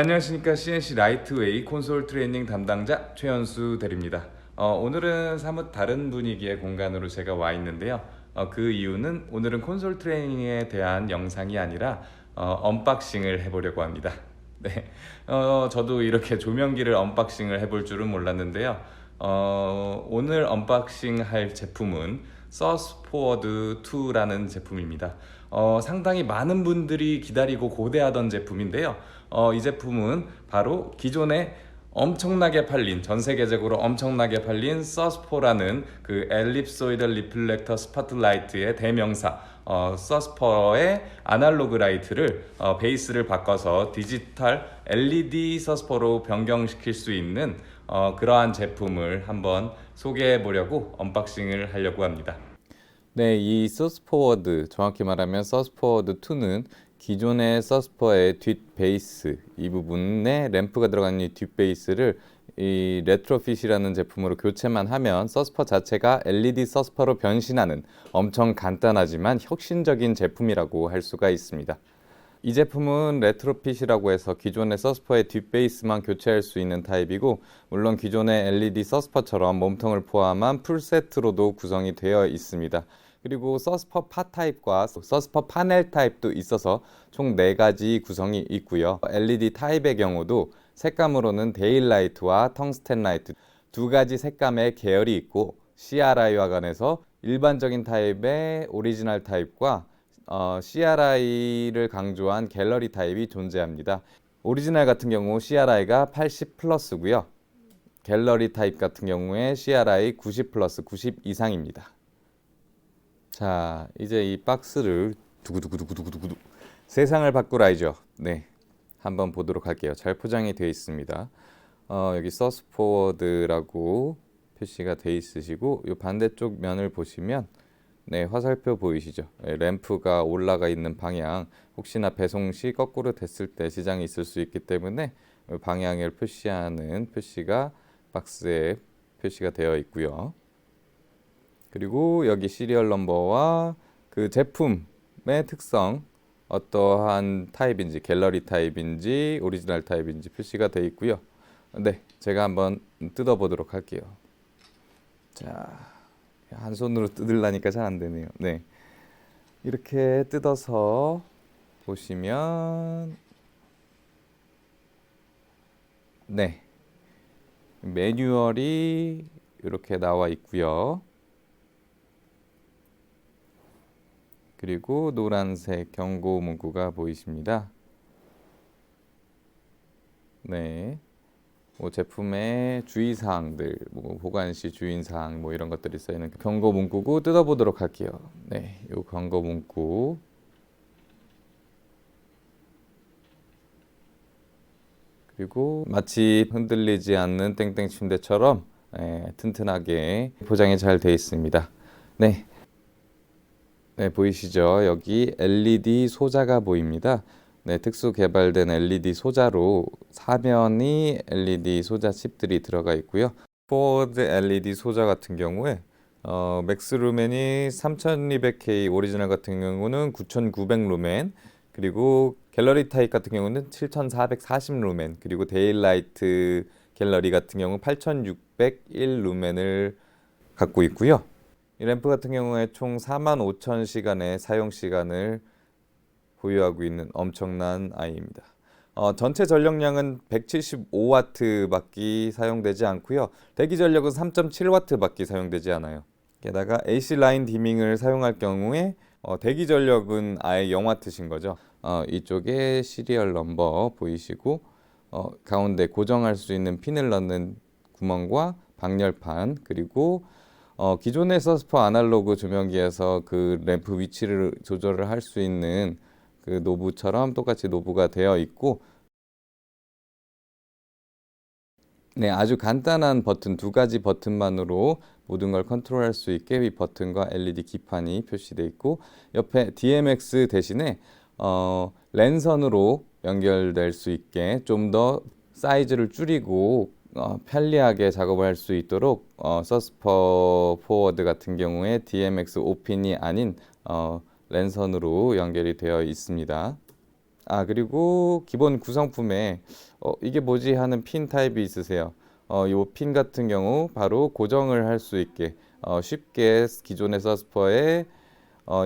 네, 안녕하십니까. CNC 라이트웨이 콘솔 트레이닝 담당자 최현수 대리입니다. 오늘은 사뭇 다른 분위기의 공간으로 제가 와 있는데요. 그 이유는 오늘은 콘솔 트레이닝에 대한 영상이 아니라 언박싱을 해보려고 합니다. 네, 저도 이렇게 조명기를 언박싱을 해볼 줄은 몰랐는데요. 오늘 언박싱 할 제품은 서스포워드 2라는 제품입니다. 상당히 많은 분들이 기다리고 고대하던 제품인데요. 이 제품은 바로 기존에 엄청나게 팔린, 전 세계적으로 엄청나게 팔린 서스포라는 그 엘립소이드 리플렉터 스팟라이트의 대명사 서스퍼의 아날로그 라이트를 베이스를 바꿔서 디지털 LED 서스퍼로 변경시킬 수 있는 그러한 제품을 한번 소개해 보려고 언박싱을 하려고 합니다. 네, 이 서스포워드, 정확히 말하면 서스포워드 2는 기존의 서스퍼의 뒷 베이스, 이 부분에 램프가 들어가는 이 뒷 베이스를 이 레트로핏이라는 제품으로 교체만 하면 서스퍼 자체가 LED 서스퍼로 변신하는 엄청 간단하지만 혁신적인 제품이라고 할 수가 있습니다. 이 제품은 레트로핏이라고 해서 기존의 서스퍼의 뒷베이스만 교체할 수 있는 타입이고, 물론 기존의 LED 서스퍼처럼 몸통을 포함한 풀세트로도 구성이 되어 있습니다. 그리고 서스퍼 파 타입과 서스퍼 파넬 타입도 있어서 총 4가지 구성이 있고요. LED 타입의 경우도 색감으로는 데일라이트와 텅스텐 라이트 2가지 색감의 계열이 있고, CRI와 관해서 일반적인 타입의 오리지널 타입과 CRI를 강조한 갤러리 타입이 존재합니다. 오리지널 같은 경우 CRI가 80 플러스고요. 갤러리 타입 같은 경우에 CRI 90 플러스 90 이상입니다. 자, 이제 이 박스를 두구두구두구두구두구 세상을 바꾸라이죠. 네, 한번 보도록 할게요. 잘 포장이 되어 있습니다. 여기 서스포워드라고 표시가 되어 있으시고, 이 반대쪽 면을 보시면 네, 화살표 보이시죠? 램프가 올라가 있는 방향, 혹시나 배송 시 거꾸로 됐을 때 지장이 있을 수 있기 때문에 방향을 표시하는 표시가 박스에 표시가 되어 있고요. 그리고 여기 시리얼 넘버와 그 제품의 특성, 어떠한 타입인지, 갤러리 타입인지 오리지널 타입인지 표시가 되어 있고요. 네, 제가 한번 뜯어 보도록 할게요. 자, 한 손으로 뜯으려니까 잘 안 되네요. 네, 이렇게 뜯어서 보시면 네, 매뉴얼이 이렇게 나와 있고요. 그리고 노란색 경고 문구가 보이십니다. 네, 제품의 주의사항들, 보관 시 주의사항 이런 것들이 써있는 경고 문구고, 뜯어보도록 할게요. 네, 이 경고 문구. 그리고 마치 흔들리지 않는 땡땡 침대처럼 튼튼하게 포장이 잘 되어 있습니다. 네. 네, 보이시죠? 여기 LED 소자가 보입니다. 네, 특수 개발된 LED 소자로 사면이 LED 소자 칩들이 들어가 있고요. 포워드 LED 소자 같은 경우에 맥스 루멘이 3200K, 오리지널 같은 경우는 9900 루멘, 그리고 갤러리 타입 같은 경우는 7440 루멘, 그리고 데일라이트 갤러리 같은 경우 8601 루멘을 갖고 있고요. 이 램프 같은 경우에 총 45,000시간의 사용 시간을 보유하고 있는 엄청난 아이입니다. 전체 전력량은 175W밖에 사용되지 않고요. 대기 전력은 3.7W밖에 사용되지 않아요. 게다가 AC 라인 디밍을 사용할 경우에 대기 전력은 아예 0W신 거죠. 이쪽에 시리얼 넘버 보이시고, 가운데 고정할 수 있는 핀을 넣는 구멍과 방열판, 그리고 기존의 서스퍼 아날로그 조명기에서 그 램프 위치를 조절을 할 수 있는 그 노브처럼 똑같이 노브가 되어 있고, 네, 아주 간단한 버튼 2가지 버튼만으로 모든 걸 컨트롤할 수 있게 이 버튼과 LED 기판이 표시되어 있고, 옆에 DMX 대신에 랜선으로 연결될 수 있게 좀 더 사이즈를 줄이고 편리하게 작업을 할 수 있도록 서스퍼 포워드 같은 경우에 DMX 5핀이 아닌 랜선으로 연결이 되어 있습니다. 그리고 기본 구성품에 이게 뭐지 하는 핀 타입이 있으세요. 요 핀 같은 경우 바로 고정을 할 수 있게 쉽게 기존의 서스퍼에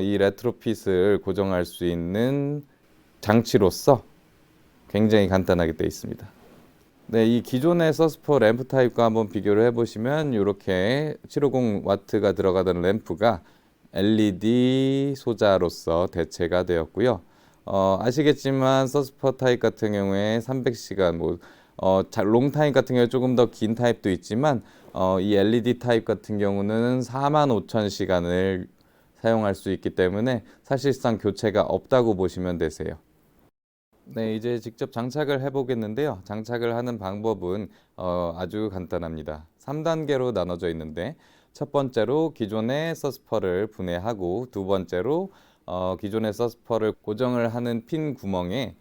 이 레트로핏을 고정할 수 있는 장치로서 굉장히 간단하게 되어 있습니다. 네, 이 기존의 서스퍼 램프 타입과 한번 비교를 해보시면 이렇게 750W가 들어가던 램프가 LED 소자로서 대체가 되었고요. 아시겠지만 서스퍼 타입 같은 경우에 300시간, 롱 타입 같은 경우에 조금 더 긴 타입도 있지만 이 LED 타입 같은 경우는 45,000시간을 사용할 수 있기 때문에 사실상 교체가 없다고 보시면 되세요. 네, 이제 직접 장착을 해보겠는데요. 장착을 하는 방법은 아주 간단합니다. 3단계로 나눠져 있는데 첫 번째로 기존의 서스퍼를 분해하고 두 번째로 기존의 서스퍼를 고정을 하는 핀 구멍에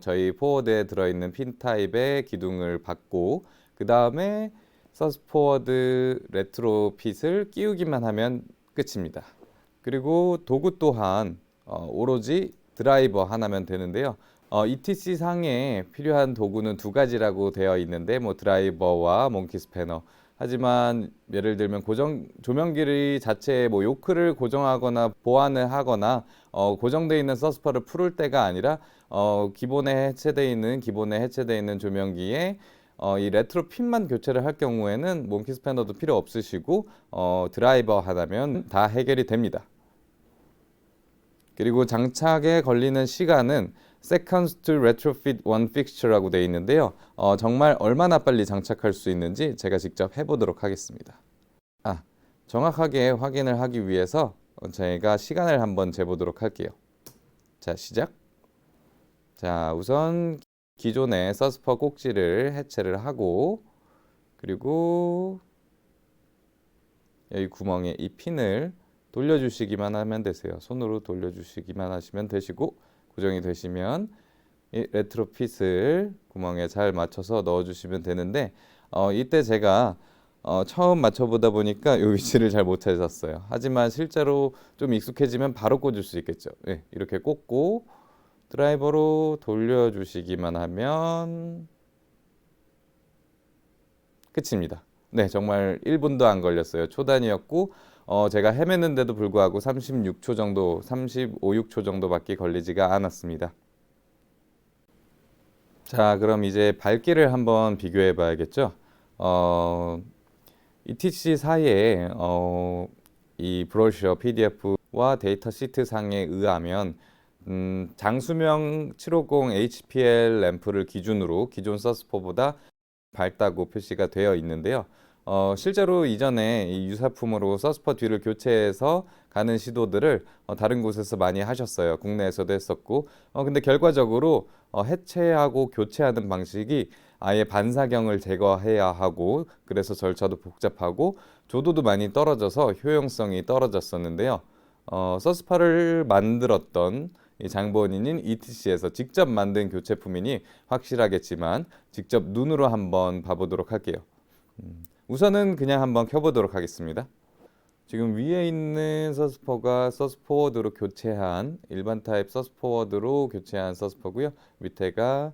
저희 포워드에 들어있는 핀 타입의 기둥을 받고 그 다음에 서스포워드 레트로 핏을 끼우기만 하면 끝입니다. 그리고 도구 또한 오로지 드라이버 하나면 되는데요. ETC 상에 필요한 도구는 두 가지라고 되어 있는데 드라이버와 몽키 스패너. 하지만 예를 들면 조명기 자체에 요크를 고정하거나 보완을 하거나 고정되어 있는 서스퍼를 풀을 때가 아니라 기본에 해체되어 있는 조명기에 이 레트로 핀만 교체를 할 경우에는 몽키 스패너도 필요 없으시고 드라이버 하나면 다 해결이 됩니다. 그리고 장착에 걸리는 시간은 seconds to retrofit one fixture라고 되어 있는데요. 정말 얼마나 빨리 장착할 수 있는지 제가 직접 해보도록 하겠습니다. 정확하게 확인을 하기 위해서 제가 시간을 한번 재보도록 할게요. 자, 시작. 자, 우선 기존의 서스퍼 꼭지를 해체를 하고 그리고 여기 구멍에 이 핀을 돌려주시기만 하면 되세요. 손으로 돌려주시기만 하시면 되시고 고정이 되시면 이 레트로 핏을 구멍에 잘 맞춰서 넣어주시면 되는데 이때 제가 처음 맞춰보다 보니까 이 위치를 잘 못 찾았어요. 하지만 실제로 좀 익숙해지면 바로 꽂을 수 있겠죠. 네, 이렇게 꽂고 드라이버로 돌려주시기만 하면 끝입니다. 네, 정말 1분도 안 걸렸어요. 초단이었고 제가 헤맸는데도 불구하고 36초 정도, 6초 정도밖에 걸리지가 않았습니다. 자, 그럼 이제 밝기를 한번 비교해 봐야겠죠. ETC 사이에 이 브로셔 PDF와 데이터 시트 상에 의하면 장수명 750 HPL 램프를 기준으로 기존 서스포보다 밝다고 표시가 되어 있는데요. 실제로 이전에 이 유사품으로 서스퍼 뒤를 교체해서 가는 시도들을 다른 곳에서 많이 하셨어요. 국내에서도 했었고 근데 결과적으로 해체하고 교체하는 방식이 아예 반사경을 제거해야 하고 그래서 절차도 복잡하고 조도도 많이 떨어져서 효용성이 떨어졌었는데요. 서스퍼를 만들었던 이 장본인인 ETC에서 직접 만든 교체품이니 확실하겠지만 직접 눈으로 한번 봐보도록 할게요. 우선은 그냥 한번 켜보도록 하겠습니다. 지금 위에 있는 서스퍼가 서스포워드로 교체한 일반 타입 서스포워드로 교체한 서스퍼고요. 밑에가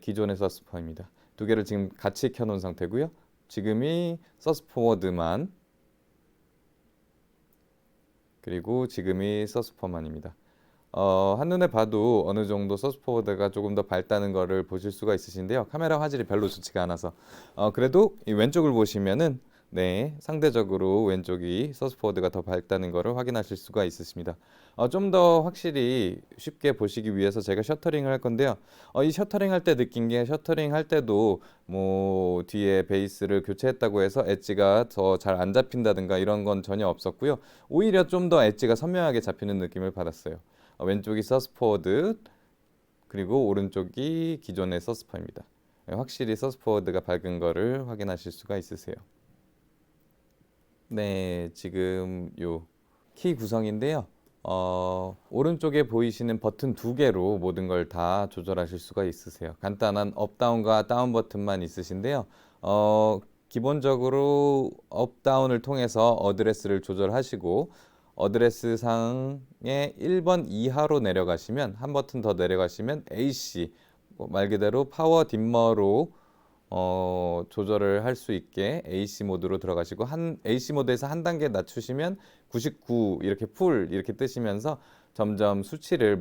기존의 서스퍼입니다. 두 개를 지금 같이 켜놓은 상태고요. 지금이 서스포워드만 그리고 지금이 서스퍼만입니다. 한눈에 봐도 어느 정도 서스포워드가 조금 더 밝다는 거를 보실 수가 있으신데요. 카메라 화질이 별로 좋지가 않아서 그래도 이 왼쪽을 보시면은 상대적으로 왼쪽이 서스포워드가 더 밝다는 거를 확인하실 수가 있으십니다. 좀 더 확실히 쉽게 보시기 위해서 제가 셔터링을 할 건데요. 이 셔터링 할 때 느낀 게 셔터링 할 때도 뒤에 베이스를 교체했다고 해서 엣지가 더 잘 안 잡힌다든가 이런 건 전혀 없었고요. 오히려 좀 더 엣지가 선명하게 잡히는 느낌을 받았어요. 왼쪽이 서스포워드 그리고 오른쪽이 기존의 서스퍼입니다. 확실히 서스포워드가 밝은 거를 확인하실 수가 있으세요. 네, 지금 요 키 구성인데요. 오른쪽에 보이시는 버튼 두 개로 모든 걸 다 조절하실 수가 있으세요. 간단한 업다운과 다운 버튼만 있으신데요. 기본적으로 업다운을 통해서 어드레스를 조절하시고 어드레스 상의 1번 이하로 내려가시면 한 버튼 더 내려가시면 AC 말 그대로 파워 딤머로 조절을 할 수 있게 AC 모드로 들어가시고 AC 모드에서 한 단계 낮추시면 99 이렇게 풀 이렇게 뜨시면서 점점 수치를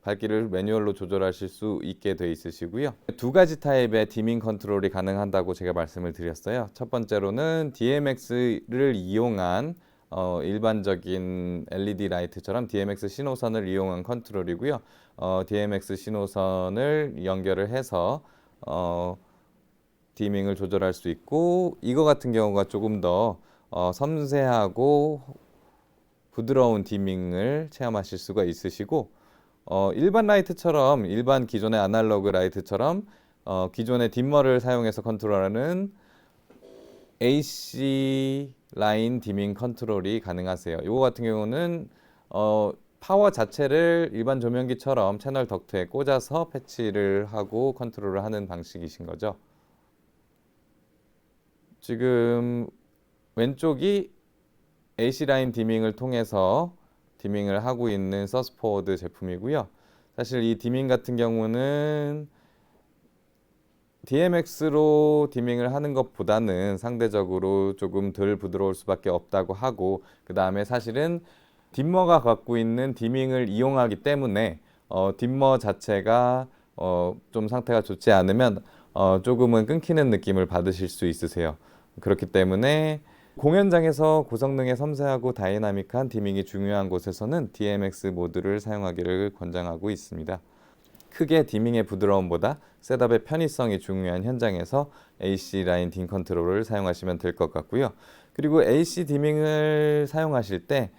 밝기를 매뉴얼로 조절하실 수 있게 돼 있으시고요. 두 가지 타입의 디밍 컨트롤이 가능하다고 제가 말씀을 드렸어요. 첫 번째로는 DMX를 이용한 일반적인 LED 라이트처럼 DMX 신호선을 이용한 컨트롤이고요. DMX 신호선을 연결을 해서 디밍을 조절할 수 있고, 이거 같은 경우가 조금 더 섬세하고 부드러운 디밍을 체험하실 수가 있으시고, 일반 라이트처럼 일반 기존의 아날로그 라이트처럼 기존의 딤머를 사용해서 컨트롤하는 AC 라인 디밍 컨트롤이 가능하세요. 이거 같은 경우는 파워 자체를 일반 조명기처럼 채널 덕트에 꽂아서 패치를 하고 컨트롤을 하는 방식이신 거죠. 지금 왼쪽이 AC 라인 디밍을 통해서 디밍을 하고 있는 서스포드 제품이고요. 사실 이 디밍 같은 경우는 DMX로 디밍을 하는 것보다는 상대적으로 조금 덜 부드러울 수밖에 없다고 하고, 그 다음에 사실은 딤머가 갖고 있는 디밍을 이용하기 때문에 딤머 자체가 좀 상태가 좋지 않으면 조금은 끊기는 느낌을 받으실 수 있으세요. 그렇기 때문에 공연장에서 고성능의 섬세하고 다이나믹한 디밍이 중요한 곳에서는 DMX 모드를 사용하기를 권장하고 있습니다. 크게 디밍의 부드러움보다 셋업의 편의성이 중요한 현장에서 AC 라인 딤 컨트롤을 사용하시면 될 것 같고요. 그리고 AC 디밍을 사용하실 때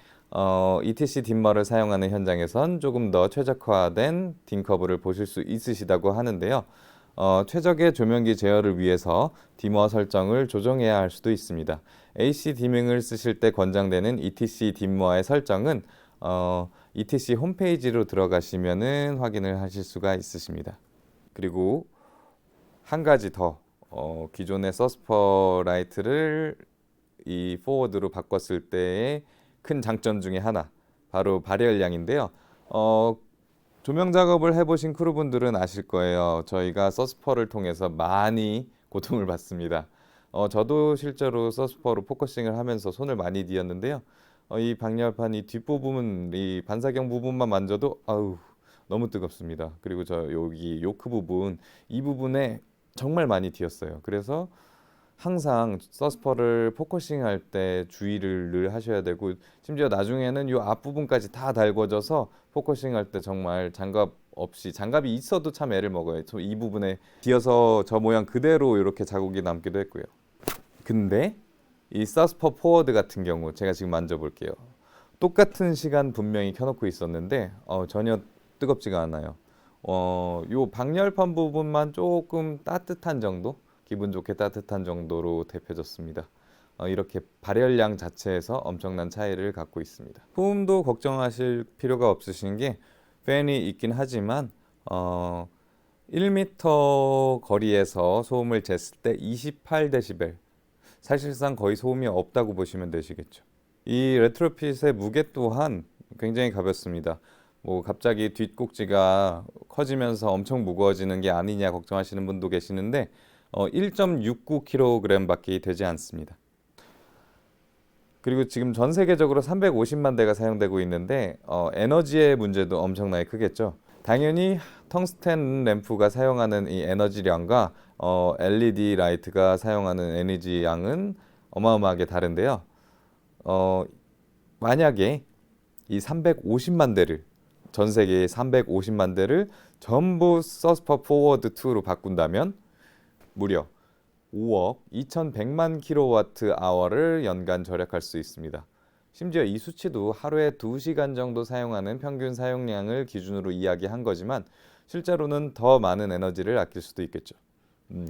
ETC 딤머를 사용하는 현장에선 조금 더 최적화된 딤 커브를 보실 수 있으시다고 하는데요. 최적의 조명기 제어를 위해서 디머 설정을 조정해야 할 수도 있습니다. AC 디밍을 쓰실 때 권장되는 ETC 딤머의 설정은 ETC 홈페이지로 들어가시면은 확인을 하실 수가 있으십니다. 그리고 한 가지 더 기존의 서스퍼 라이트를 이 포워드로 바꿨을 때의 큰 장점 중에 하나, 바로 발열량인데요. 조명 작업을 해보신 크루분들은 아실 거예요. 저희가 서스퍼를 통해서 많이 고통을 받습니다. 저도 실제로 서스퍼로 포커싱을 하면서 손을 많이 뒤었는데요. 이 방열판 이 뒷부분, 이 반사경 부분만 만져도 너무 뜨겁습니다. 그리고 저 여기 요크 부분, 이 부분에 정말 많이 뒤었어요. 그래서 항상 서스퍼를 포커싱 할 때 주의를 늘 하셔야 되고, 심지어 나중에는 이 앞부분까지 다 달궈져서 포커싱 할 때 정말 장갑 없이, 장갑이 있어도 참 애를 먹어요. 이 부분에 뒤어서 저 모양 그대로 이렇게 자국이 남기도 했고요. 근데 이 서스퍼 포워드 같은 경우 제가 지금 만져볼게요. 똑같은 시간 분명히 켜놓고 있었는데 전혀 뜨겁지가 않아요. 요 방열판 부분만 조금 따뜻한 정도? 기분 좋게 따뜻한 정도로 데펴졌습니다. 이렇게 발열량 자체에서 엄청난 차이를 갖고 있습니다. 소음도 걱정하실 필요가 없으신 게 팬이 있긴 하지만 1m 거리에서 소음을 쟀을 때 28dB, 사실상 거의 소음이 없다고 보시면 되시겠죠. 이 레트로핏의 무게 또한 굉장히 가볍습니다. 뭐 갑자기 뒷꼭지가 커지면서 엄청 무거워지는 게 아니냐 걱정하시는 분도 계시는데 1.69kg 밖에 되지 않습니다. 그리고 지금 전 세계적으로 350만 대가 사용되고 있는데 에너지의 문제도 엄청나게 크겠죠. 당연히 텅스텐 램프가 사용하는 이 에너지량과 LED 라이트가 사용하는 에너지 양은 어마어마하게 다른데요. 만약에 이 350만 대를, 전 세계의 350만 대를 전부 서스퍼 포워드 2로 바꾼다면 무려 5억 2100만 킬로와트 아워를 연간 절약할 수 있습니다. 심지어 이 수치도 하루에 2시간 정도 사용하는 평균 사용량을 기준으로 이야기한 거지만 실제로는 더 많은 에너지를 아낄 수도 있겠죠.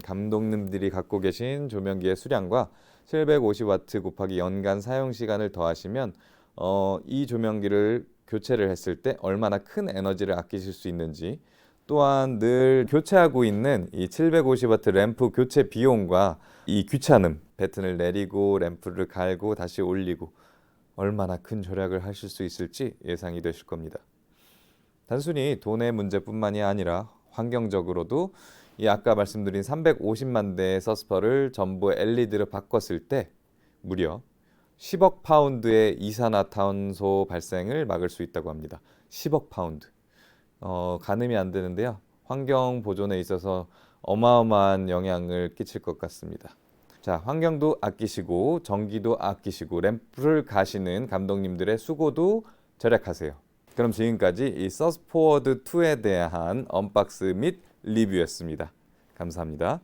감독님들이 갖고 계신 조명기의 수량과 750와트 곱하기 연간 사용 시간을 더하시면 이 조명기를 교체를 했을 때 얼마나 큰 에너지를 아끼실 수 있는지, 또한 늘 교체하고 있는 이 750W 램프 교체 비용과 이 귀찮음, 버튼을 내리고 램프를 갈고 다시 올리고 얼마나 큰 절약을 하실 수 있을지 예상이 되실 겁니다. 단순히 돈의 문제뿐만이 아니라 환경적으로도 이 아까 말씀드린 350만 대의 서스퍼를 전부 LED로 바꿨을 때 무려 10억 파운드의 이산화탄소 발생을 막을 수 있다고 합니다. 10억 파운드. 가늠이 안 되는데요. 환경 보존에 있어서 어마어마한 영향을 끼칠 것 같습니다. 자, 환경도 아끼시고 전기도 아끼시고 램프를 가시는 감독님들의 수고도 절약하세요. 그럼 지금까지 이 서스포워드 2에 대한 언박스 및 리뷰였습니다. 감사합니다.